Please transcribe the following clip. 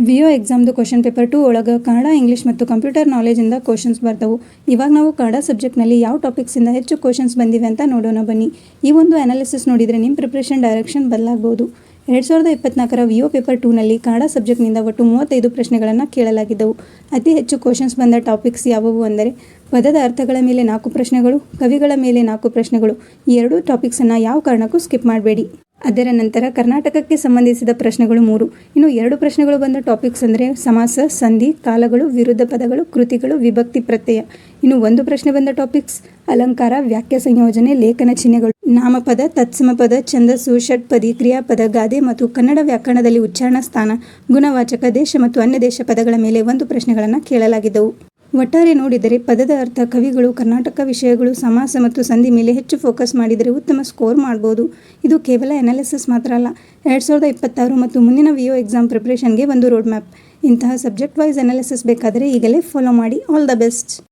ವಿಒ ಎಕ್ಸಾಮ್ದು question paper 2 ಒಳಗೆ Kannada, English ಮತ್ತು computer ನಾಲೆಜಿಂದ questions ಬರ್ತಾವೆ. ಇವಾಗ ನಾವು ಕನ್ನಡ ಸಬ್ಜೆಕ್ಟ್ನಲ್ಲಿ ಯಾವ ಟಾಪಿಕ್ಸಿಂದ ಹೆಚ್ಚು ಕ್ವಶನ್ಸ್ ಬಂದಿವೆ ಅಂತ ನೋಡೋಣ ಬನ್ನಿ. ಈ ಒಂದು ಅನಾಲಿಸಿಸ್ ನೋಡಿದರೆ ನಿಮ್ಮ ಪ್ರಿಪ್ರೇಷನ್ ಡೈರೆಕ್ಷನ್ ಬದಲಾಗಬಹುದು. 2024ರ ವಿಒ ಪೇಪರ್ 2ನಲ್ಲಿ ಕನ್ನಡ ಸಬ್ಜೆಕ್ಟ್ನಿಂದ ಒಟ್ಟು 35 ಪ್ರಶ್ನೆಗಳನ್ನು ಕೇಳಲಾಗಿದ್ದವು. ಅತಿ ಹೆಚ್ಚು ಕ್ವಶನ್ಸ್ ಬಂದ ಟಾಪಿಕ್ಸ್ ಯಾವುವು ಅಂದರೆ ಪದದ ಅರ್ಥಗಳ ಮೇಲೆ 4 ಪ್ರಶ್ನೆಗಳು, ಕವಿಗಳ ಮೇಲೆ 4 ಪ್ರಶ್ನೆಗಳು. ಈ ಎರಡೂ ಟಾಪಿಕ್ಸನ್ನು ಯಾವ ಕಾರಣಕ್ಕೂ ಸ್ಕಿಪ್ ಮಾಡಬೇಡಿ. ಅದರ ನಂತರ ಕರ್ನಾಟಕಕ್ಕೆ ಸಂಬಂಧಿಸಿದ ಪ್ರಶ್ನೆಗಳು 3. ಇನ್ನು 2 ಪ್ರಶ್ನೆಗಳು ಬಂದ ಟಾಪಿಕ್ಸ್ ಅಂದರೆ ಸಮಾಸ, ಸಂಧಿ, ಕಾಲಗಳು, ವಿರುದ್ಧ ಪದಗಳು, ಕೃತಿಗಳು, ವಿಭಕ್ತಿ ಪ್ರತ್ಯಯ. ಇನ್ನು 1 ಪ್ರಶ್ನೆ ಬಂದ ಟಾಪಿಕ್ಸ್ ಅಲಂಕಾರ, ವಾಕ್ಯ ಸಂಯೋಜನೆ, ಲೇಖನ ಚಿಹ್ನೆಗಳು, ನಾಮಪದ, ತತ್ಸಮ ಪದ, ಛಂದಸ್ಸು, ಷಟ್ಪದಿ, ಕ್ರಿಯಾಪದ, ಗಾದೆ ಮತ್ತು ಕನ್ನಡ ವ್ಯಾಕರಣದಲ್ಲಿ ಉಚ್ಚಾರಣ ಸ್ಥಾನ, ಗುಣವಾಚಕ, ದೇಶ ಮತ್ತು ಅನ್ಯ ದೇಶ ಪದಗಳ ಮೇಲೆ 1 ಪ್ರಶ್ನೆಗಳನ್ನು ಕೇಳಲಾಗಿದ್ದವು. ಒಟ್ಟಾರೆ ನೋಡಿದರೆ ಪದದ ಅರ್ಥ, ಕವಿಗಳು, ಕರ್ನಾಟಕ ವಿಷಯಗಳು, ಸಮಾಸ ಮತ್ತು ಸಂಧಿ ಮೇಲೆ ಹೆಚ್ಚು ಫೋಕಸ್ ಮಾಡಿದರೆ ಉತ್ತಮ ಸ್ಕೋರ್ ಮಾಡ್ಬೋದು. ಇದು ಕೇವಲ ಅನಾಲಿಸಿಸ್ ಮಾತ್ರ ಅಲ್ಲ, 2026 ಮತ್ತು ಮುಂದಿನ ವಿಒ ಎಕ್ಸಾಮ್ ಪ್ರಿಪ್ರೇಷನ್ಗೆ ಒಂದು ರೋಡ್ ಮ್ಯಾಪ್. ಇಂತಹ ಸಬ್ಜೆಕ್ಟ್ ವೈಸ್ ಅನಾಲಿಸಿಸ್ ಬೇಕಾದರೆ ಈಗಲೇ ಫಾಲೋ ಮಾಡಿ. All the best.